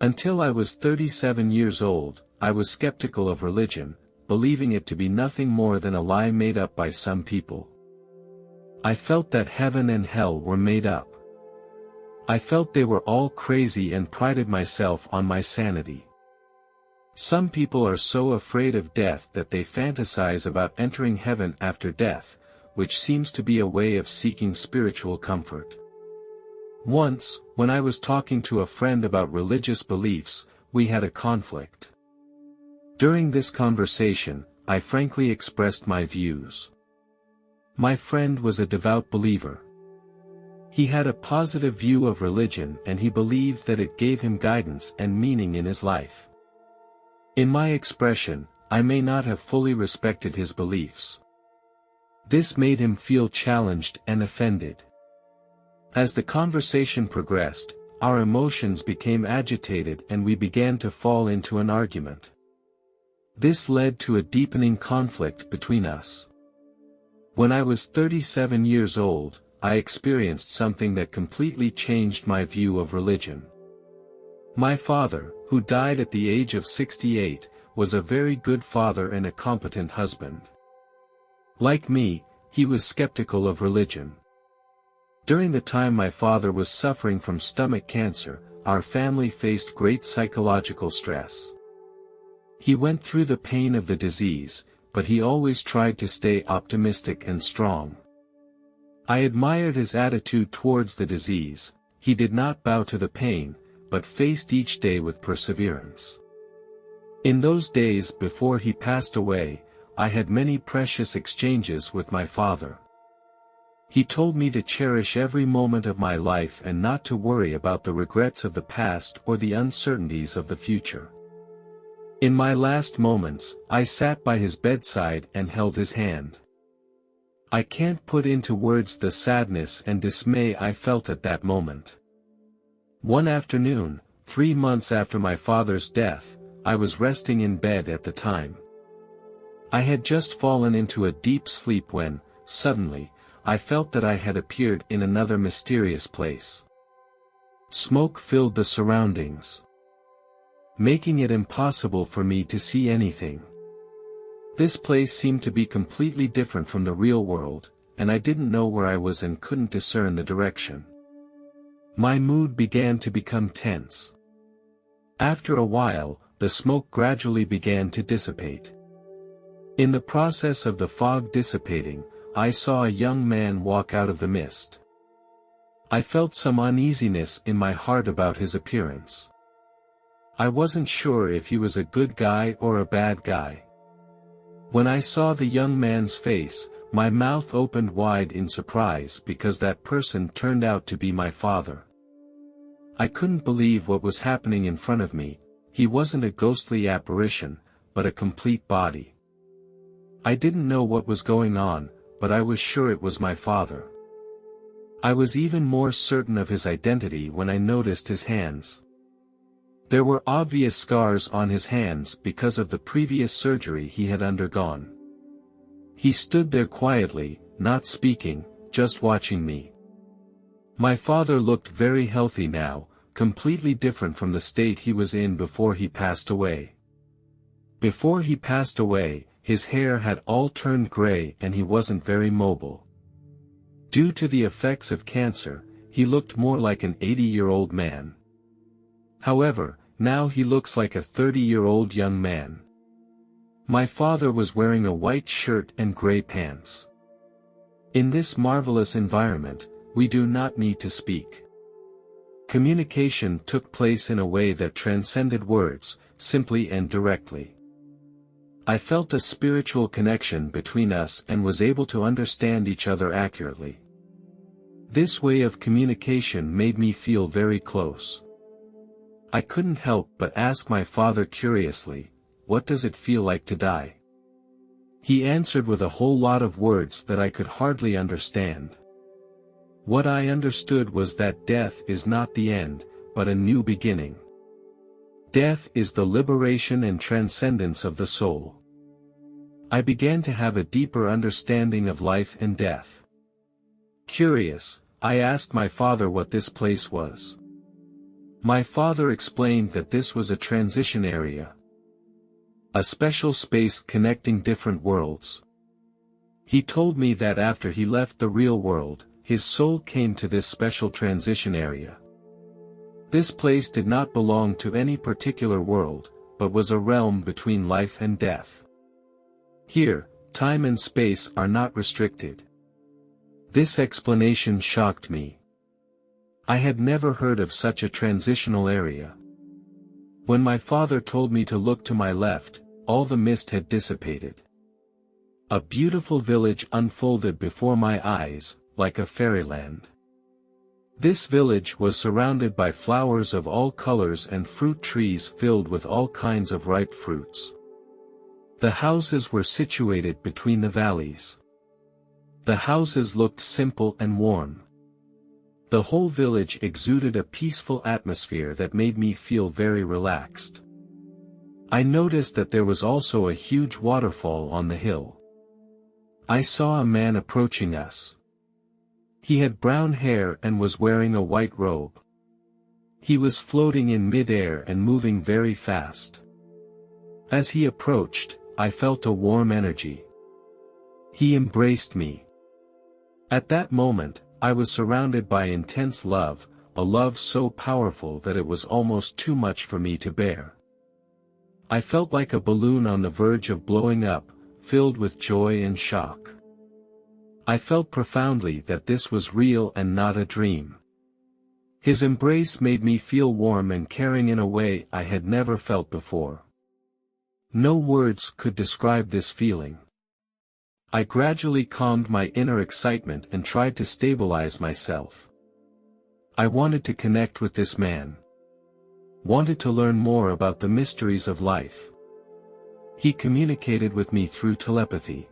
Until I was 37 years old, I was skeptical of religion, believing it to be nothing more than a lie made up by some people. I felt that heaven and hell were made up. I felt they were all crazy and prided myself on my sanity. Some people are so afraid of death that they fantasize about entering heaven after death, which seems to be a way of seeking spiritual comfort. Once, when I was talking to a friend about religious beliefs, we had a conflict. During this conversation, I frankly expressed my views. My friend was a devout believer. He had a positive view of religion and he believed that it gave him guidance and meaning in his life. In my expression, I may not have fully respected his beliefs. This made him feel challenged and offended. As the conversation progressed, our emotions became agitated and we began to fall into an argument. This led to a deepening conflict between us. When I was 37 years old, I experienced something that completely changed my view of religion. My father, who died at the age of 68, was a very good father and a competent husband. Like me, he was skeptical of religion. During the time my father was suffering from stomach cancer, our family faced great psychological stress. He went through the pain of the disease, but he always tried to stay optimistic and strong. I admired his attitude towards the disease. He did not bow to the pain, but faced each day with perseverance. In those days before he passed away, I had many precious exchanges with my father. He told me to cherish every moment of my life and not to worry about the regrets of the past or the uncertainties of the future. In my last moments, I sat by his bedside and held his hand. I can't put into words the sadness and dismay I felt at that moment. One afternoon, 3 months after my father's death, I was resting in bed at the time. I had just fallen into a deep sleep when, suddenly, I felt that I had appeared in another mysterious place. Smoke filled the surroundings, making it impossible for me to see anything. This place seemed to be completely different from the real world, and I didn't know where I was and couldn't discern the direction. My mood began to become tense. After a while, the smoke gradually began to dissipate. In the process of the fog dissipating, I saw a young man walk out of the mist. I felt some uneasiness in my heart about his appearance. I wasn't sure if he was a good guy or a bad guy. When I saw the young man's face, my mouth opened wide in surprise because that person turned out to be my father. I couldn't believe what was happening in front of me. He wasn't a ghostly apparition, but a complete body. I didn't know what was going on, but I was sure it was my father. I was even more certain of his identity when I noticed his hands. There were obvious scars on his hands because of the previous surgery he had undergone. He stood there quietly, not speaking, just watching me. My father looked very healthy now, completely different from the state he was in before he passed away. Before he passed away, his hair had all turned gray and he wasn't very mobile. Due to the effects of cancer, he looked more like an 80-year-old man. However, now he looks like a 30-year-old young man. My father was wearing a white shirt and gray pants. In this marvelous environment, we do not need to speak. Communication took place in a way that transcended words, simply and directly. I felt a spiritual connection between us and was able to understand each other accurately. This way of communication made me feel very close. I couldn't help but ask my father curiously, "What does it feel like to die?" He answered with a whole lot of words that I could hardly understand. What I understood was that death is not the end, but a new beginning. Death is the liberation and transcendence of the soul. I began to have a deeper understanding of life and death. Curious, I asked my father what this place was. My father explained that this was a transition area, a special space connecting different worlds. He told me that after he left the real world, his soul came to this special transition area. This place did not belong to any particular world, but was a realm between life and death. Here, time and space are not restricted. This explanation shocked me. I had never heard of such a transitional area. When my father told me to look to my left, all the mist had dissipated. A beautiful village unfolded before my eyes, like a fairyland. This village was surrounded by flowers of all colors and fruit trees filled with all kinds of ripe fruits. The houses were situated between the valleys. The houses looked simple and warm. The whole village exuded a peaceful atmosphere that made me feel very relaxed. I noticed that there was also a huge waterfall on the hill. I saw a man approaching us. He had brown hair and was wearing a white robe. He was floating in mid-air and moving very fast. As he approached, I felt a warm energy. He embraced me. At that moment, I was surrounded by intense love, a love so powerful that it was almost too much for me to bear. I felt like a balloon on the verge of blowing up, filled with joy and shock. I felt profoundly that this was real and not a dream. His embrace made me feel warm and caring in a way I had never felt before. No words could describe this feeling. I gradually calmed my inner excitement and tried to stabilize myself. I wanted to connect with this man. Wanted to learn more about the mysteries of life. He communicated with me through telepathy.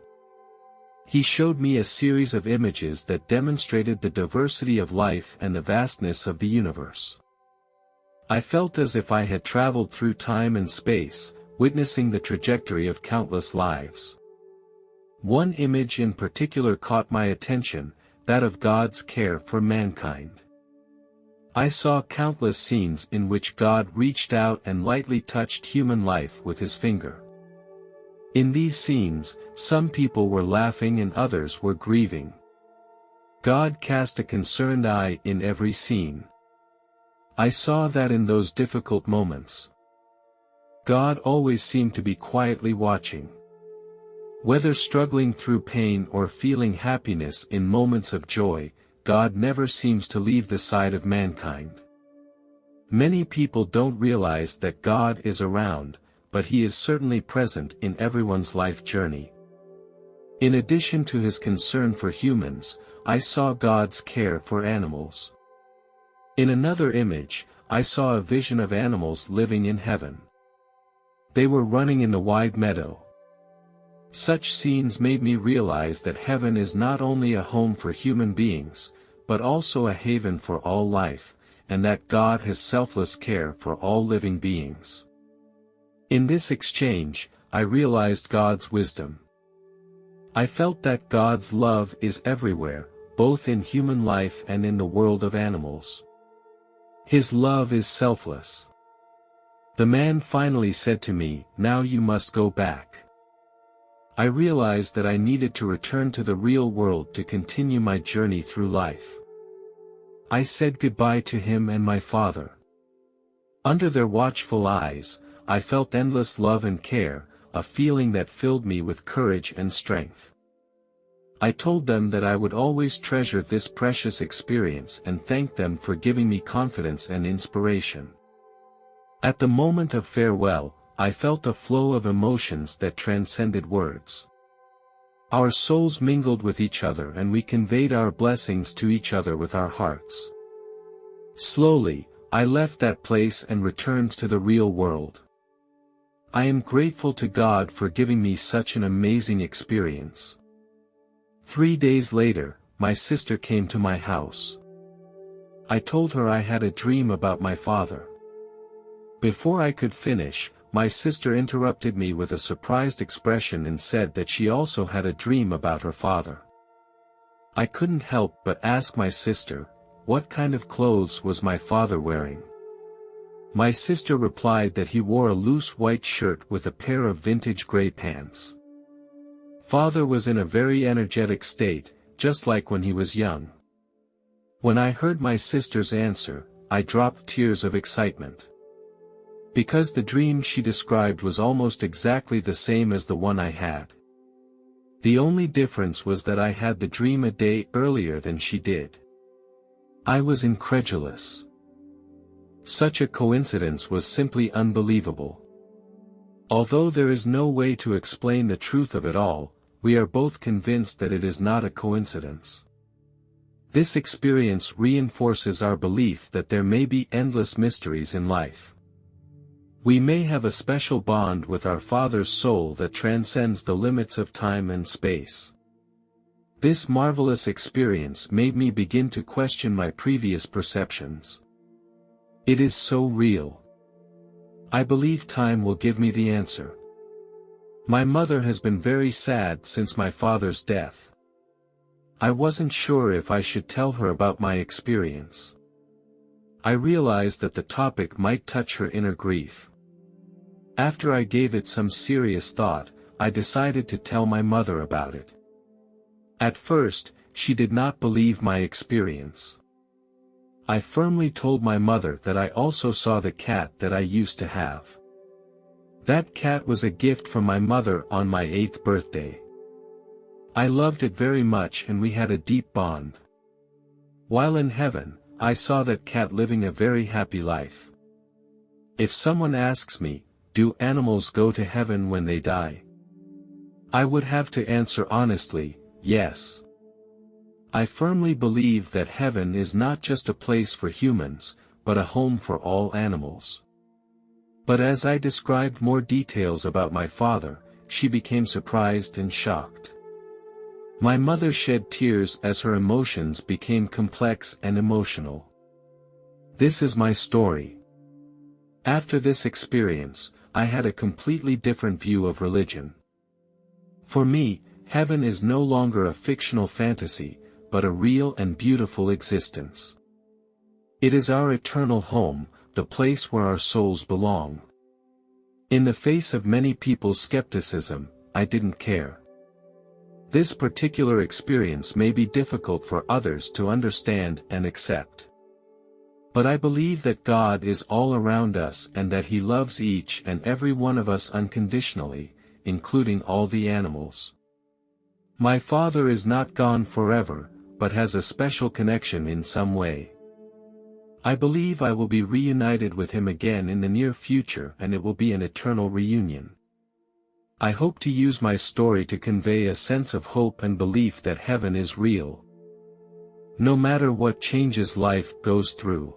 He showed me a series of images that demonstrated the diversity of life and the vastness of the universe. I felt as if I had traveled through time and space, witnessing the trajectory of countless lives. One image in particular caught my attention, that of God's care for mankind. I saw countless scenes in which God reached out and lightly touched human life with his finger. In these scenes, some people were laughing and others were grieving. God cast a concerned eye in every scene. I saw that in those difficult moments, God always seemed to be quietly watching. Whether struggling through pain or feeling happiness in moments of joy, God never seems to leave the side of mankind. Many people don't realize that God is around, but he is certainly present in everyone's life journey. In addition to his concern for humans, I saw God's care for animals. In another image, I saw a vision of animals living in heaven. They were running in the wide meadow. Such scenes made me realize that heaven is not only a home for human beings, but also a haven for all life, and that God has selfless care for all living beings. In this exchange, I realized God's wisdom. I felt that God's love is everywhere, both in human life and in the world of animals. His love is selfless. The man finally said to me, "Now you must go back." I realized that I needed to return to the real world to continue my journey through life. I said goodbye to him and my father. Under their watchful eyes, I felt endless love and care, a feeling that filled me with courage and strength. I told them that I would always treasure this precious experience and thank them for giving me confidence and inspiration. At the moment of farewell, I felt a flow of emotions that transcended words. Our souls mingled with each other and we conveyed our blessings to each other with our hearts. Slowly, I left that place and returned to the real world. I am grateful to God for giving me such an amazing experience. 3 days later, my sister came to my house. I told her I had a dream about my father. Before I could finish, my sister interrupted me with a surprised expression and said that she also had a dream about her father. I couldn't help but ask my sister, what kind of clothes was my father wearing? My sister replied that he wore a loose white shirt with a pair of vintage gray pants. Father was in a very energetic state, just like when he was young. When I heard my sister's answer, I dropped tears of excitement. Because the dream she described was almost exactly the same as the one I had. The only difference was that I had the dream a day earlier than she did. I was incredulous. Such a coincidence was simply unbelievable. Although there is no way to explain the truth of it all, we are both convinced that it is not a coincidence. This experience reinforces our belief that there may be endless mysteries in life. We may have a special bond with our Father's soul that transcends the limits of time and space. This marvelous experience made me begin to question my previous perceptions. It is so real. I believe time will give me the answer. My mother has been very sad since my father's death. I wasn't sure if I should tell her about my experience. I realized that the topic might touch her inner grief. After I gave it some serious thought, I decided to tell my mother about it. At first, she did not believe my experience. I firmly told my mother that I also saw the cat that I used to have. That cat was a gift from my mother on my 8th birthday. I loved it very much and we had a deep bond. While in heaven, I saw that cat living a very happy life. If someone asks me, do animals go to heaven when they die? I would have to answer honestly, yes. I firmly believe that heaven is not just a place for humans, but a home for all animals. But as I described more details about my father, she became surprised and shocked. My mother shed tears as her emotions became complex and emotional. This is my story. After this experience, I had a completely different view of religion. For me, heaven is no longer a fictional fantasy, but a real and beautiful existence. It is our eternal home, the place where our souls belong. In the face of many people's skepticism, I didn't care. This particular experience may be difficult for others to understand and accept. But I believe that God is all around us and that He loves each and every one of us unconditionally, including all the animals. My father is not gone forever, but has a special connection in some way. I believe I will be reunited with him again in the near future and it will be an eternal reunion. I hope to use my story to convey a sense of hope and belief that heaven is real. No matter what changes life goes through.